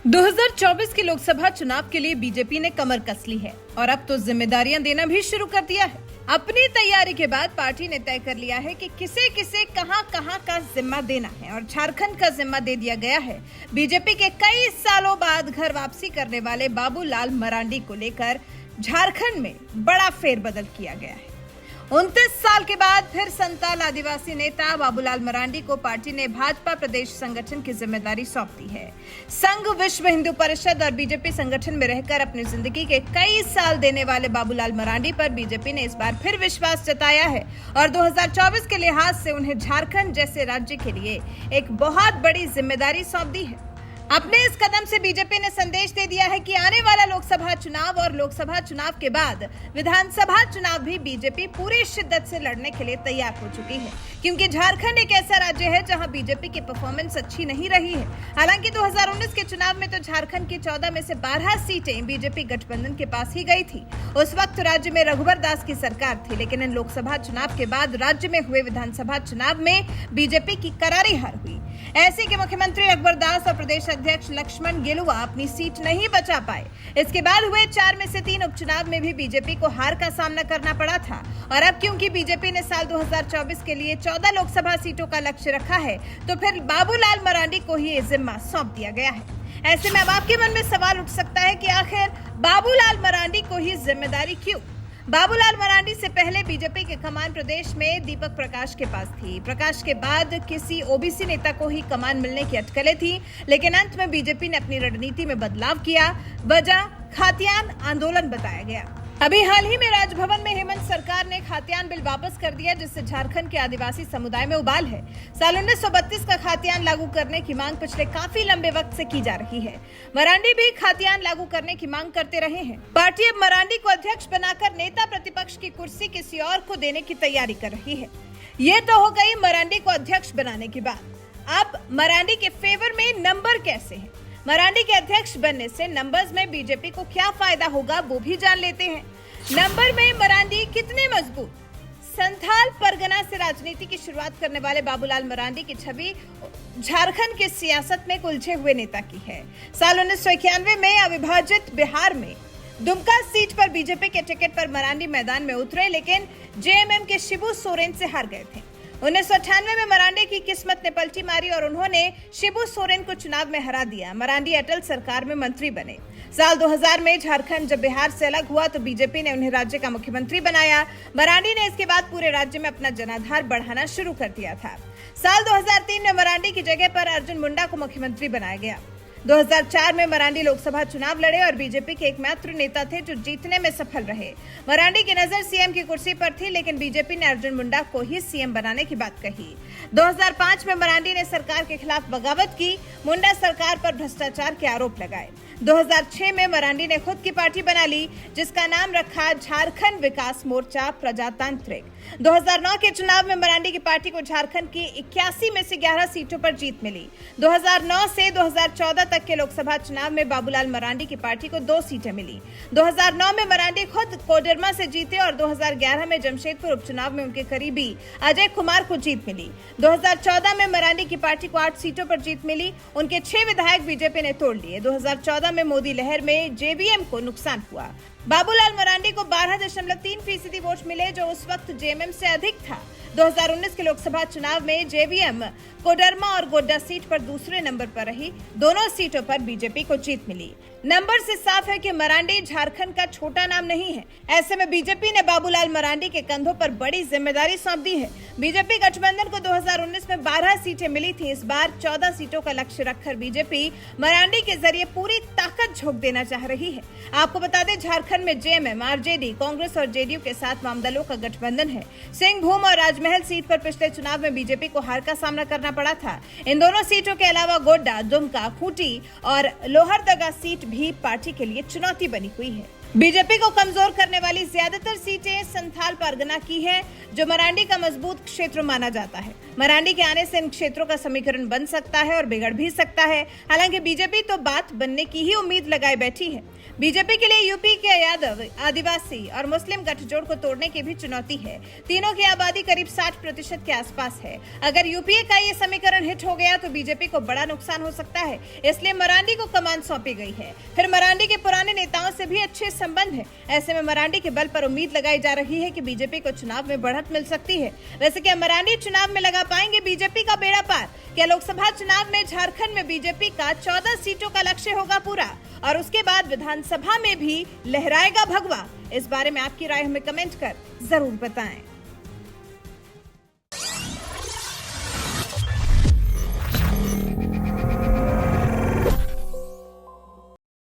2024 के लोकसभा चुनाव के लिए बीजेपी ने कमर कस ली है और अब तो जिम्मेदारियां देना भी शुरू कर दिया है। अपनी तैयारी के बाद पार्टी ने तय कर लिया है कि किसे किसे कहां कहां का जिम्मा देना है और झारखंड का जिम्मा दे दिया गया है। बीजेपी के कई सालों बाद घर वापसी करने वाले बाबूलाल मरांडी को लेकर झारखंड में बड़ा फेरबदल किया गया है। 29 साल के बाद फिर संताल आदिवासी नेता बाबूलाल मरांडी को पार्टी ने भाजपा प्रदेश संगठन की जिम्मेदारी सौंप दी है। संघ विश्व हिंदू परिषद और बीजेपी संगठन में रहकर अपनी जिंदगी के कई साल देने वाले बाबूलाल मरांडी पर बीजेपी ने इस बार फिर विश्वास जताया है और 2024 के लिहाज से उन्हें झारखंड जैसे राज्य के लिए एक बहुत बड़ी जिम्मेदारी सौंप दी है। अपने इस कदम से बीजेपी ने संदेश दे दिया है कि आने वाला लोकसभा चुनाव और लोकसभा चुनाव के बाद विधानसभा चुनाव भी बीजेपी पूरी शिद्दत से लड़ने के लिए तैयार हो चुकी है, क्योंकि झारखंड एक ऐसा राज्य है जहां बीजेपी की परफॉर्मेंस अच्छी नहीं रही है। हालांकि 2019 के चुनाव में तो झारखंड की 14 में से 12 सीटें बीजेपी गठबंधन के पास ही गई थी। उस वक्त राज्य में रघुवर दास की सरकार थी, लेकिन इन लोकसभा चुनाव के बाद राज्य में हुए विधानसभा चुनाव में बीजेपी की करारी हार हुई। ऐसे के मुख्यमंत्री रघुवर दास और प्रदेश अध्यक्ष लक्ष्मण गिलुआ अपनी सीट नहीं बचा पाए। इसके बाद हुए 4 में से 3 उपचुनाव में भी बीजेपी को हार का सामना करना पड़ा था और अब क्योंकि बीजेपी ने साल 2024 के लिए 14 लोकसभा सीटों का लक्ष्य रखा है, तो फिर बाबूलाल मरांडी को ही ये जिम्मा सौंप दिया गया है। ऐसे में अब आपके मन में सवाल उठ सकता है कि आखिर बाबूलाल मरांडी को ही जिम्मेदारी क्यों? बाबूलाल मरांडी से पहले बीजेपी के कमान प्रदेश में दीपक प्रकाश के पास थी। प्रकाश के बाद किसी ओबीसी नेता को ही कमान मिलने की अटकलें थी, लेकिन अंत में बीजेपी ने अपनी रणनीति में बदलाव किया। वजह खातियान आंदोलन बताया गया। अभी हाल ही में राजभवन में हेमंत सरकार ने खातियान बिल वापस कर दिया, जिससे झारखंड के आदिवासी समुदाय में उबाल है। साल 1932 का खातियान लागू करने की मांग पिछले काफी लंबे वक्त से की जा रही है। मरांडी भी खातियान लागू करने की मांग करते रहे हैं। पार्टी अब मरांडी को अध्यक्ष बनाकर नेता प्रतिपक्ष की कुर्सी किसी और को देने की तैयारी कर रही है। ये तो हो गई मरांडी को अध्यक्ष बनाने की बात। अब मरांडी के फेवर में नंबर कैसे है? मरांडी के अध्यक्ष बनने से नंबर्स में बीजेपी को क्या फायदा होगा, वो भी जान लेते हैं। नंबर में मरांडी कितने मजबूत? संथाल परगना से राजनीति की शुरुआत करने वाले बाबूलाल मरांडी की छवि झारखंड की सियासत में उलझे हुए नेता की है। साल 1991 में अविभाजित बिहार में दुमका सीट पर बीजेपी के टिकट पर मरांडी मैदान में उतरे, लेकिन जेएमएम के शिबू सोरेन से हार गए थे। 1998 में मरांडी की किस्मत ने पलटी मारी और उन्होंने शिबू सोरेन को चुनाव में हरा दिया। मरांडी अटल सरकार में मंत्री बने। साल 2000 में झारखंड जब बिहार से अलग हुआ तो बीजेपी ने उन्हें राज्य का मुख्यमंत्री बनाया। मरांडी ने इसके बाद पूरे राज्य में अपना जनाधार बढ़ाना शुरू कर दिया था। साल 2003 में मरांडी की जगह पर अर्जुन मुंडा को मुख्यमंत्री बनाया गया। 2004 में मरांडी लोकसभा चुनाव लड़े और बीजेपी के एकमात्र नेता थे जो जीतने में सफल रहे। मरांडी की नजर सीएम की कुर्सी पर थी, लेकिन बीजेपी ने अर्जुन मुंडा को ही सीएम बनाने की बात कही। 2005 में मरांडी ने सरकार के खिलाफ बगावत की। मुंडा सरकार पर भ्रष्टाचार के आरोप लगाए। 2006 में मरांडी ने खुद की पार्टी बना ली, जिसका नाम रखा झारखंड विकास मोर्चा प्रजातांत्रिक। 2009 के चुनाव में मरांडी की पार्टी को झारखंड की 81 में से 11 सीटों पर जीत मिली। 2009 से 2014 तक के लोकसभा चुनाव में बाबूलाल मरांडी की पार्टी को 2 सीटें मिली। 2009 में मरांडी खुद कोडरमा से जीते और 2011 में जमशेदपुर उपचुनाव में उनके करीबी अजय कुमार को जीत मिली। 2014 में मरांडी की पार्टी को 8 सीटों पर जीत मिली। उनके 6 विधायक बीजेपी ने तोड़ लिए। 2014 में मोदी लहर में जेवीएम को नुकसान हुआ। बाबूलाल मरांडी को 12.3% वोट मिले, जो उस वक्त जेएमएम से अधिक था। 2019 के लोकसभा चुनाव में जेवीएम कोडरमा और गोड्डा सीट पर दूसरे नंबर पर रही। दोनों सीटों पर बीजेपी को जीत मिली। नंबर से साफ है कि मरांडी झारखंड का छोटा नाम नहीं है। ऐसे में बीजेपी ने बाबूलाल मरांडी के कंधों पर बड़ी जिम्मेदारी सौंप दी है। बीजेपी गठबंधन को 2019 में 12 सीटें मिली थी। इस बार 14 सीटों का लक्ष्य रखकर बीजेपी मरांडी के जरिए पूरी ताकत झोंक देना चाह रही है। आपको बता दें, झारखंड में जेएमएम, आरजेडी, कांग्रेस और जेडीयू के साथ वामदलों का गठबंधन है। सिंहभूम और राजमहल सीट पर पिछले चुनाव में बीजेपी को हार का सामना करना पड़ा था। इन दोनों सीटों के अलावा गोड्डा, दुमका, खूंटी और लोहरदगा सीट भी पार्टी के लिए चुनौती बनी हुई है। बीजेपी को कमजोर करने वाली ज्यादातर सीटें संथाल परगना की है, जो मरांडी का मजबूत क्षेत्र माना जाता है। मरांडी के आने से इन क्षेत्रों का समीकरण बन सकता है और बिगड़ भी सकता है। हालांकि बीजेपी तो बात बनने की ही उम्मीद लगाए बैठी है। बीजेपी के लिए यूपी के यादव, आदिवासी और मुस्लिम गठजोड़ को तोड़ने की भी चुनौती है। तीनों की आबादी करीब 60% के आसपास है। अगर यूपीए का ये समीकरण हिट हो गया तो बीजेपी को बड़ा नुकसान हो सकता है। इसलिए मरांडी को कमान सौंपी गई है। फिर मरांडी के पुराने नेताओं से भी अच्छे संबंध है। ऐसे में मरांडी के बल पर उम्मीद लगाई जा रही है कि बीजेपी को चुनाव में बढ़त मिल सकती है। वैसे क्या मरांडी चुनाव में लगा पाएंगे बीजेपी का बेड़ा पार? क्या लोकसभा चुनाव में झारखंड में बीजेपी का 14 सीटों का लक्ष्य होगा पूरा और उसके बाद विधानसभा में भी लहराएगा भगवा? इस बारे में आपकी राय हमें कमेंट कर जरूर बताएं।